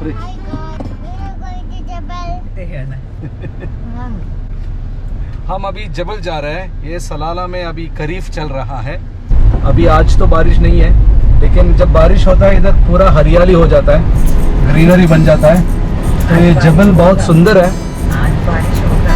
अरे हम अभी जबल जा रहे हैं। ये सलाला में अभी खरीफ चल रहा है। अभी आज तो बारिश नहीं है, लेकिन जब बारिश होता है इधर पूरा हरियाली हो जाता है, ग्रीनरी बन जाता है। तो ये जबल बहुत सुंदर है। आज बारिश होगा,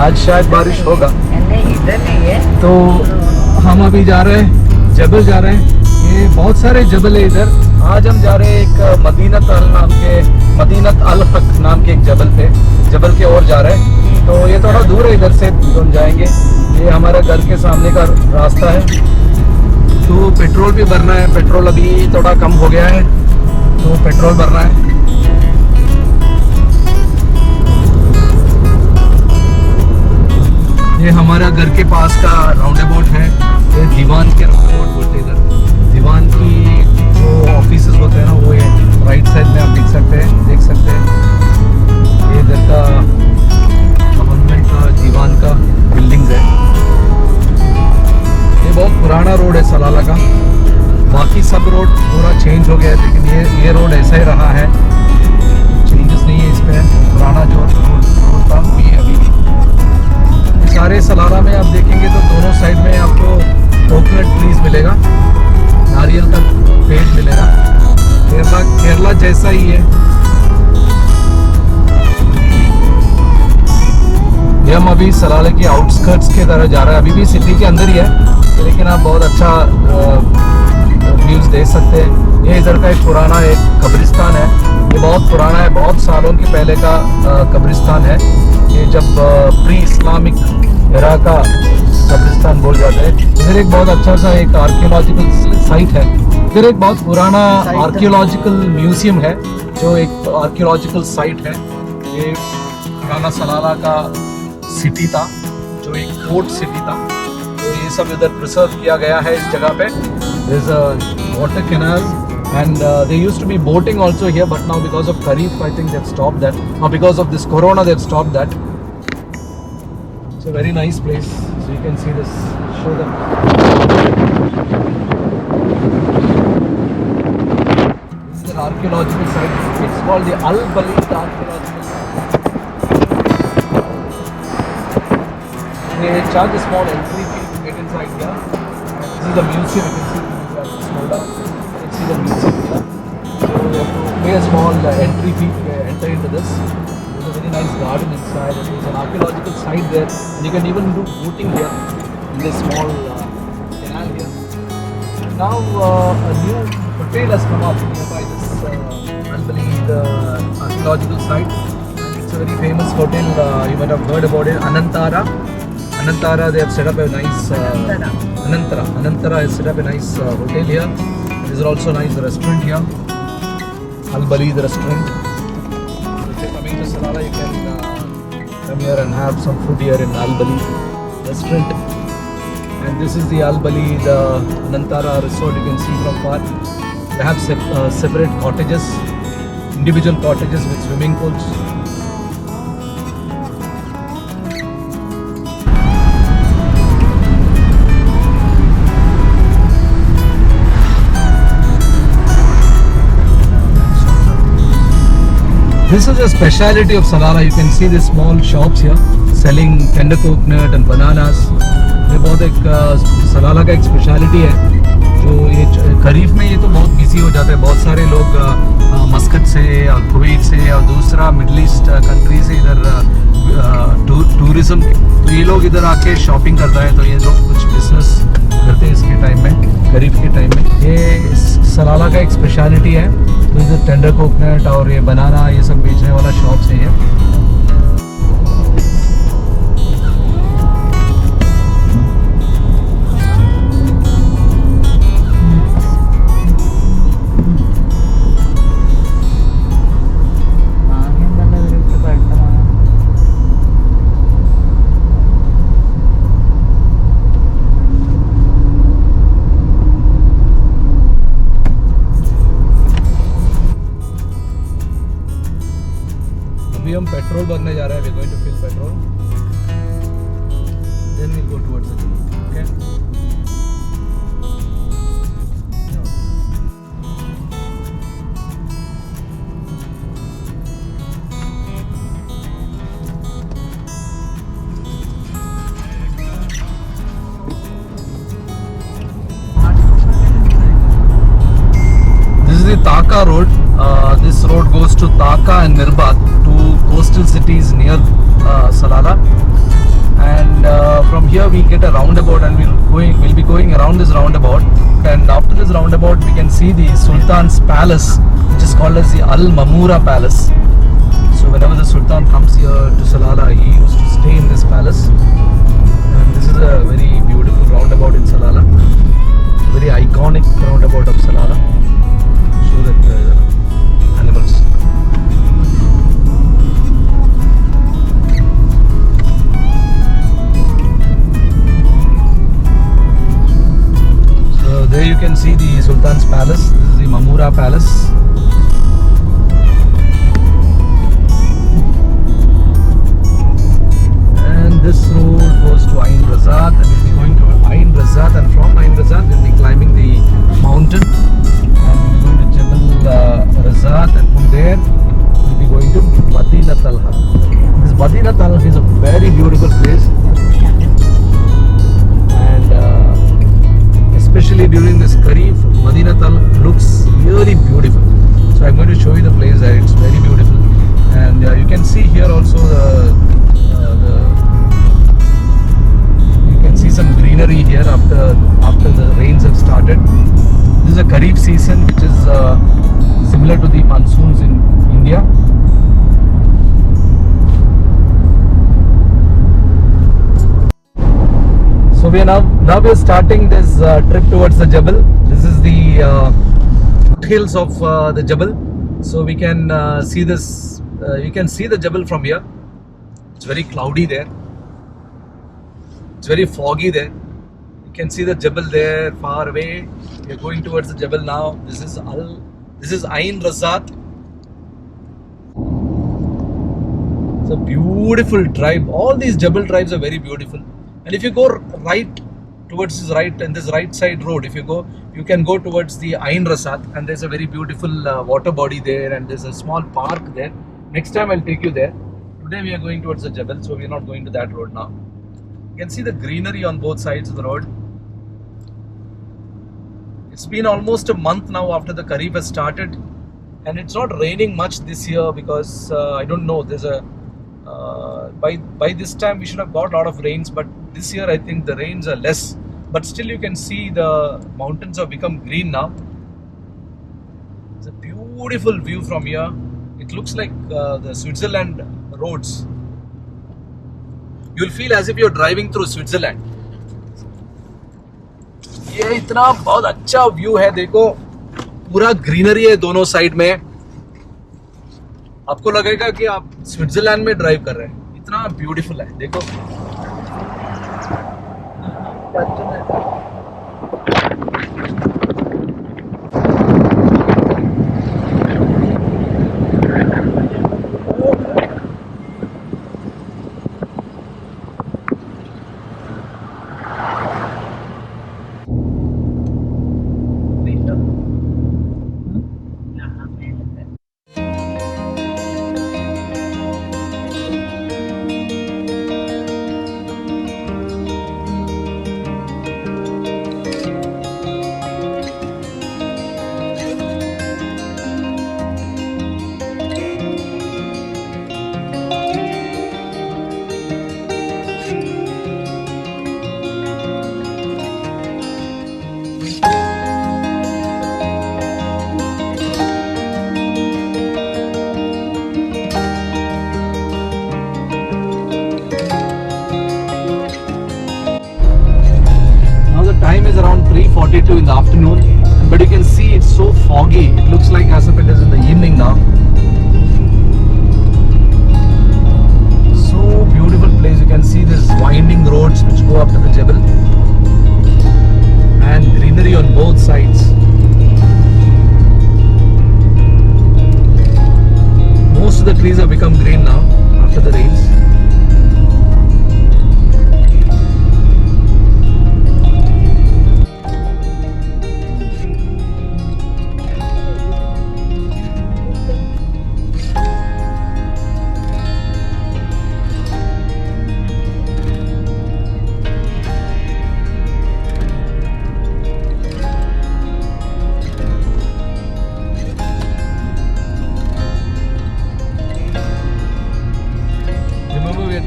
आज शायद बारिश होगा। नहीं इधर नहीं है। तो हम अभी जा रहे हैं, जबल जा रहे हैं। ये बहुत सारे जबल है इधर। आज हम जा रहे हैं एक मदीनत अल हक नाम के एक जबल पे, जबल के और जा रहे हैं। तो ये थोड़ा दूर है इधर से, तो हम जाएंगे। ये हमारे घर के सामने का रास्ता है। तो पेट्रोल भी भरना है, पेट्रोल अभी थोड़ा कम हो गया है, तो पेट्रोल भरना है। ये हमारा घर के पास का राउंड अबाउट है। ये दीवान के राउंड अबाउट बोलते हैं इधर। दीवान की जो ऑफिस होते हैं ना, वो ये राइट साइड में आप देख सकते हैं। ये इधर का गवर्नमेंट का दीवान का बिल्डिंग्स है। ये बहुत पुराना रोड है सलाला का। बाकी सब रोड पूरा चेंज हो गया है, लेकिन ये रोड ऐसा ही रहा है, चेंजेस नहीं है इस पे। पुराना जो रोड था वही है अभी भी। सारे सलाला में आप देखेंगे तो दोनों साइड में आपको कोकोनट ट्रीज मिलेगा, नारियल का पेड़ मिलेगा। केरला जैसा ही है। ये हम अभी सलाला की आउटस्कर्ट्स की तरह जा रहे हैं। अभी भी सिटी के अंदर ही है, लेकिन आप बहुत अच्छा व्यूज देख सकते हैं। ये इधर का एक पुराना एक कब्रिस्तान है। ये बहुत पुराना है, बहुत सालों के पहले का कब्रिस्तान है। ये जब प्री इस्लामिक एरा का कब्रिस्तान बोल जाते हैं। इधर एक बहुत अच्छा सा एक आर्कियोलॉजिकल साइट है। इधर एक बहुत पुराना आर्कियोलॉजिकल म्यूजियम है, जो एक आर्कियोलॉजिकल साइट है। ये पुराना सलाला का सिटी था, जो एक पोर्ट सिटी था। तो ये सब इधर प्रिजर्व किया गया है इस जगह पे। There is a water canal and they used to be boating also here, but now because of Kharif I think they've stopped that. Now because of this corona they've stopped that. It's a very nice place, so you can see this. Show them. This is an archaeological site. It's called the Al Balid archaeological site. They charge a small entry fee to get inside here. This is the museum. You can see. You have to slow down. See the museum here. So you have to pay a small entry fee to enter into this. There's a very nice garden inside, and there's an archaeological site there, and you can even do boating here in this small canal here. And now a new hotel has come up nearby this Al Balid archaeological site. And it's a very famous hotel. You might have heard about it, Anantara. They have set up a nice Anantara has set up a nice hotel here. There's also a nice restaurant here, Al Balid restaurant. If you're coming to Salalah, you can come here and have some food here in Al Balid restaurant. And this is the Al Balid Anantara resort. You can see from far. They have separate cottages, individual cottages with swimming pools. This is a speciality of Salalah. You can see the small shops here selling tender coconut and bananas. ये बहुत एक सलाला का एक speciality है, जो ये खरीफ में ये तो बहुत बिजी हो जाता है। बहुत सारे लोग मस्कत से और कुवैत से और दूसरा मिडल ईस्ट कंट्री से इधर टूरिज्म, तो ये लोग इधर आके शॉपिंग करता है। तो ये लोग कुछ बिजनेस करते हैं इसके टाइम में, खरीफ के टाइम में। ये सलाला का एक स्पेशलिटी है। तो इधर टेंडर कोकोनट और ये बनाना, ये सब बेचने वाला शॉप से है। अभी हम पेट्रोल भरने जा रहे हैं। We going to fill petrol, then we go towards the gym. Okay, Taka road. This road goes to Taka and Mirbad, two coastal cities near Salalah. And from here we get a roundabout, and we'll be going around this roundabout. And after this roundabout, we can see the Sultan's Palace, which is called as the Al Mamura Palace. So whenever the Sultan comes here to Salalah, he used to stay in this palace. And this is a very beautiful roundabout in Salalah, very iconic roundabout of Salalah. Show that animals. So there you can see the Sultan's Palace. This is the Mamura Palace. This road goes to Ain Razat, and we'll be going to Ain Razat, and from Ain Razat we'll be climbing the mountain, and we'll be going to Jabal Razat, and from there we'll be going to Madinah Talha. This Madinah Talha is a very beautiful place, and especially during this Kharif, Madinah Talha looks really beautiful. So I'm going to show you the place there. It's very beautiful, and you can see here also some greenery here after the rains have started. This is a Kharif season, which is similar to the monsoons in India. So we are now we are starting this trip towards the Jabal. This is the hills of the Jabal. So we can see this. You can see the Jabal from here. It's very cloudy there. It's very foggy there. You can see the Jabal there far away. We are going towards the Jabal now. This is Ain Razat. It's a beautiful tribe. All these Jabal tribes are very beautiful. And if you go right towards this right, and this right side road, if you go, you can go towards the Ain Razat, and there's a very beautiful water body there, and there's a small park there. Next time I'll take you there. Today we are going towards the Jabal, so we are not going to that road now. You can see the greenery on both sides of the road. It's been almost a month now after the Kharif has started, and it's not raining much this year because I don't know. There's a by this time we should have got a lot of rains, but this year I think the rains are less. But still, you can see the mountains have become green now. It's a beautiful view from here. It looks like the Switzerland roads. You'll feel as if you're driving through Switzerland. ये इतना बहुत अच्छा view है, देखो पूरा greenery है दोनों side में. आपको लगेगा कि आप स्विट्जरलैंड में ड्राइव कर रहे हैं. इतना ब्यूटीफुल है, देखो. Time is around 3:42 in the afternoon, but you can see it's so foggy. It looks like as if it is in the evening now. So beautiful place. You can see these winding roads which go up to the Jabal, and greenery on both sides. Most of the trees have become green now after the rains.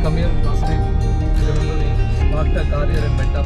come here last time. You remember we parked a car here and went up.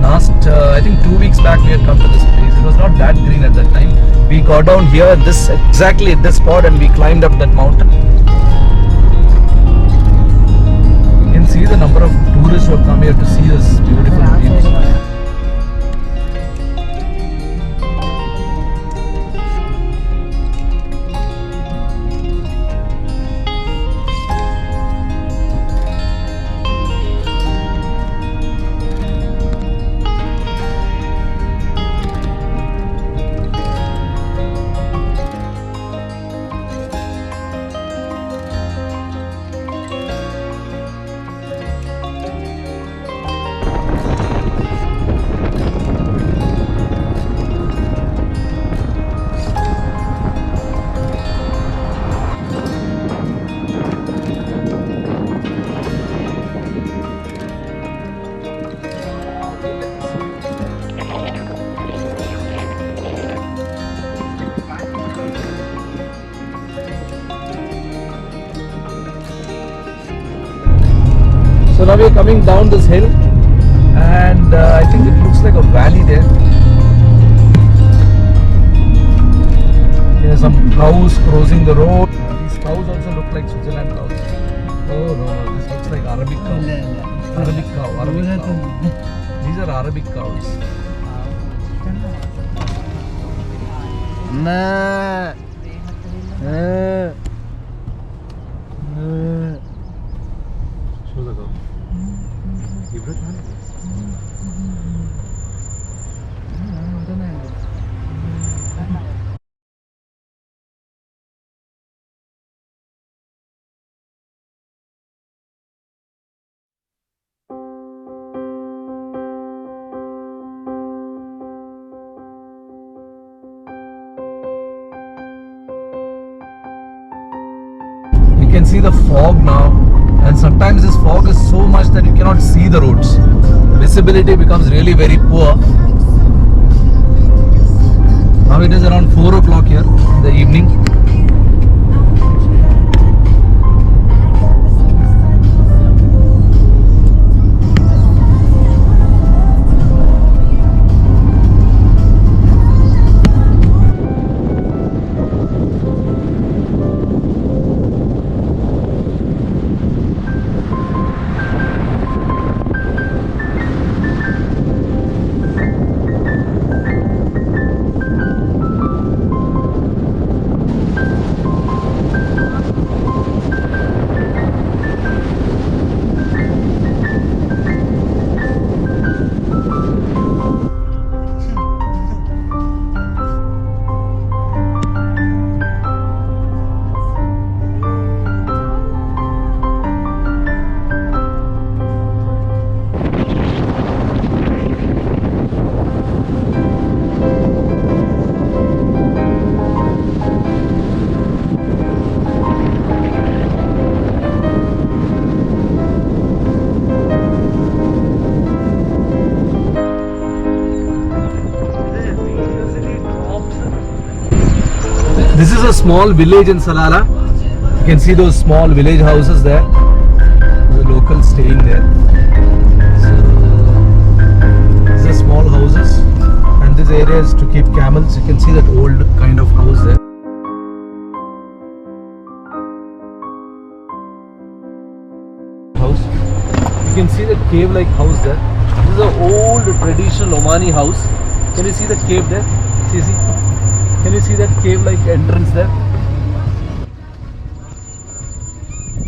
Last, I think 2 weeks back we had come to this place. It was not that green at that time. We got down here exactly at this spot and we climbed up that mountain. You can see the number of tourists who have come here to see this beautiful views. So now we are coming down this hill and I think it looks like a valley there. There are some cows crossing the road. These cows also look like Switzerland cows. Oh no, this looks like Arabic cow. Arabic cow. These are Arabic cows. Show the cow. You can see the fog now, and sometimes this fog is so much that you cannot see the roads. The visibility becomes really very poor. Now it is around 4 o'clock here in the evening. This is a small village in Salalah. You can see those small village houses there. The locals staying there. So, these are small houses, and this area is to keep camels. You can see that old kind of house there. House. You can see that cave-like house there. This is an old traditional Omani house. Can you see that cave there? See. Can you see that cave-like entrance there?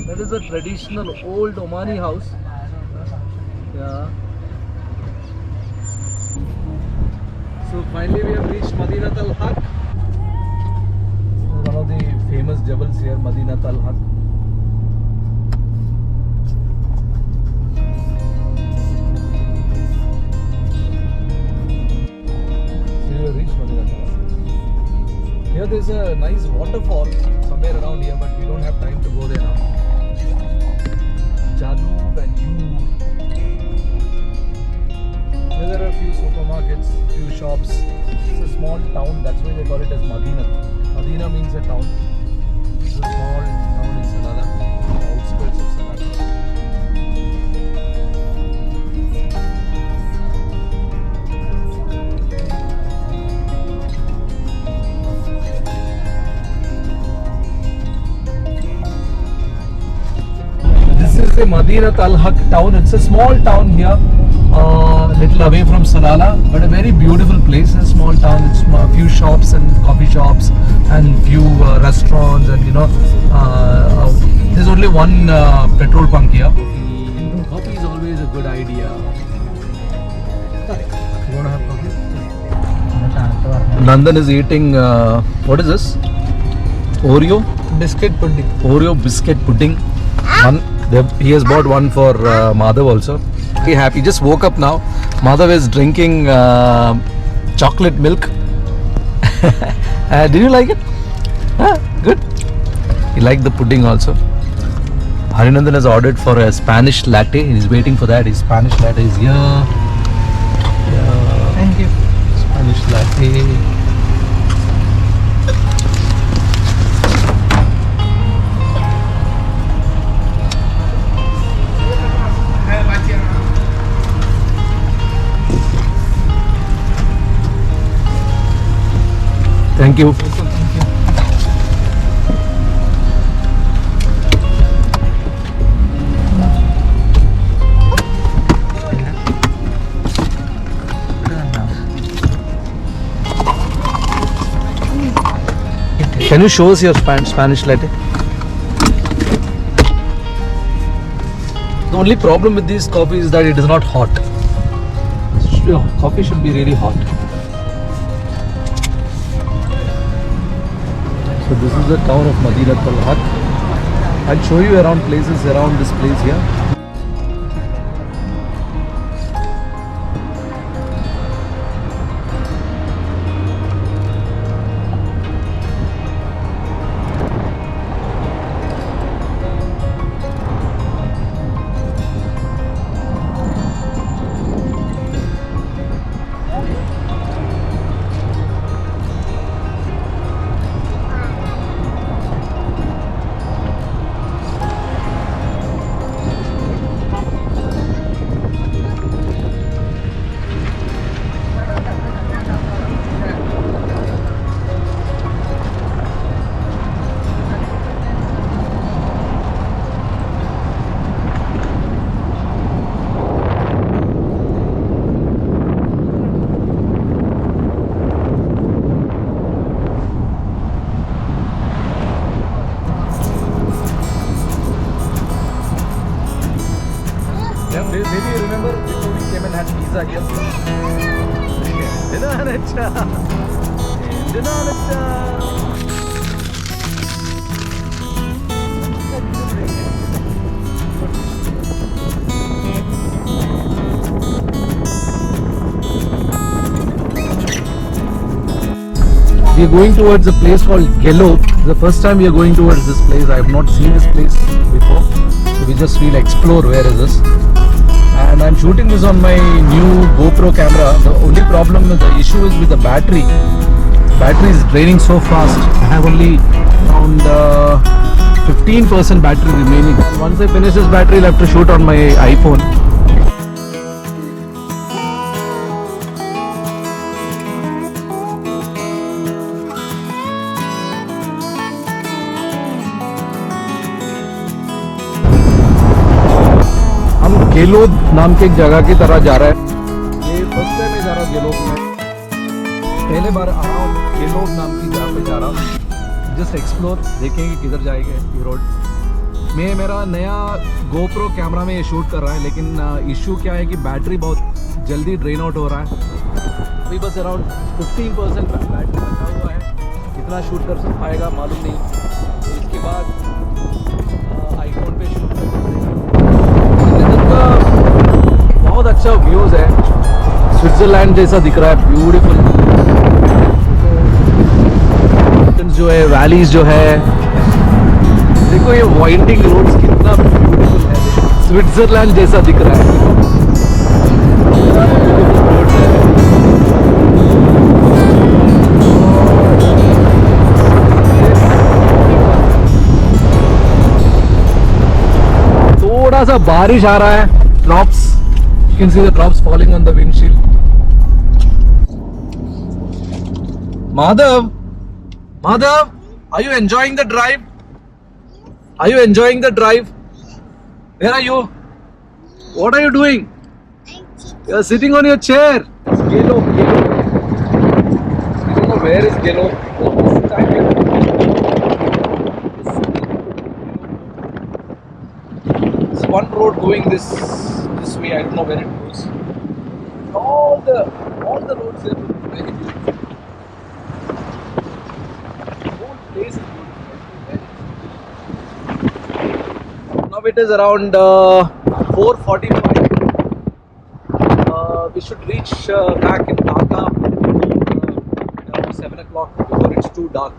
That is a traditional old Omani house. Yeah. So finally we have reached Madinat al-Haq. One of the famous jabals here, Madinat al-Haq. So we have reached Madinat al-Haq. Here there is a nice waterfall somewhere around here, but we don't have time to go there now. Jaloob and Ur. Here there are a few supermarkets, few shops. It's a small town, that's why they call it as Madinat. Madina means a town. So a small town in Salalah, the outskirts of Salalah. This is the Madinat Al Haq town. It's a small town here, little away from Salalah, but a very beautiful place. A small town. It's a few shops and coffee shops and few restaurants, and there's only one petrol pump here. Coffee is always a good idea. You want to have coffee? Nandan is eating. What is this? Oreo biscuit pudding. Oreo biscuit pudding. He has bought one for Madhav also. He happy. Just woke up now. Madhav is drinking chocolate milk. Did you like it? Good. He liked the pudding also. Harinandan has ordered for a Spanish latte. He's waiting for that. His Spanish latte is here. Yeah. Thank you. Spanish latte. Thank you. Can you show us your Spanish latte? The only problem with this coffee is that it is not hot. Coffee should be really hot. So this is the town of Madinat Al Haq. I'll show you around places around this place here. Maybe you remember before we came and had pizza here. We are going towards a place called Gello. The first time we are going towards this place. I have not seen this place before. So we just will explore where is this. And I'm shooting this on my new GoPro camera. The only problem with the issue is with the battery. Battery is draining so fast. I have only around 15% battery remaining. Once I finish this battery, I'll have to shoot on my iPhone. गेलोद नाम के एक जगह की तरह जा रहा है। ये फर्स्ट टाइम मैं जा रहा हूँ गेलोद में। पहले बार आ रहा हूँ गेलोद नाम की जगह पे जा रहा हूँ। जस्ट एक्सप्लोर, देखेंगे किधर जाएगा ये रोड। मैं मेरा नया GoPro कैमरा में ये शूट कर रहा है, लेकिन इशू क्या है कि बैटरी बहुत जल्दी ड्रेन आउट हो रहा है। अभी बस अराउंड 15% बैटरी बचा हुआ है। कितना शूट कर पाएगा मालूम नहीं। तो इसके बाद आईफोन पे शूट कर बहुत अच्छा व्यूज है। स्विट्जरलैंड जैसा दिख रहा है, ब्यूटीफुल जो है, वैलीज जो है। देखो ये वाइंडिंग रोड्स कितना ब्यूटीफुल है, स्विट्जरलैंड जैसा दिख रहा है। हल्का सा बारिश आ रहा है, drops, you can see the drops falling on the windshield. Madhav, are you enjoying the drive? Are you enjoying the drive? Where are you? What are you doing? You are sitting on your chair. It's Gelo. I don't know where is Gelo. There's one road going this way. I don't know where it goes. All the roads here look very beautiful. The whole place is beautiful. Now it is around 4:45. We should reach back in Dhaka around 7 o'clock before it's too dark.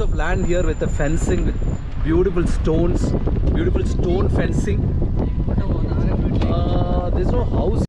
Of land here with the fencing, with beautiful stones, beautiful stone fencing. There's no house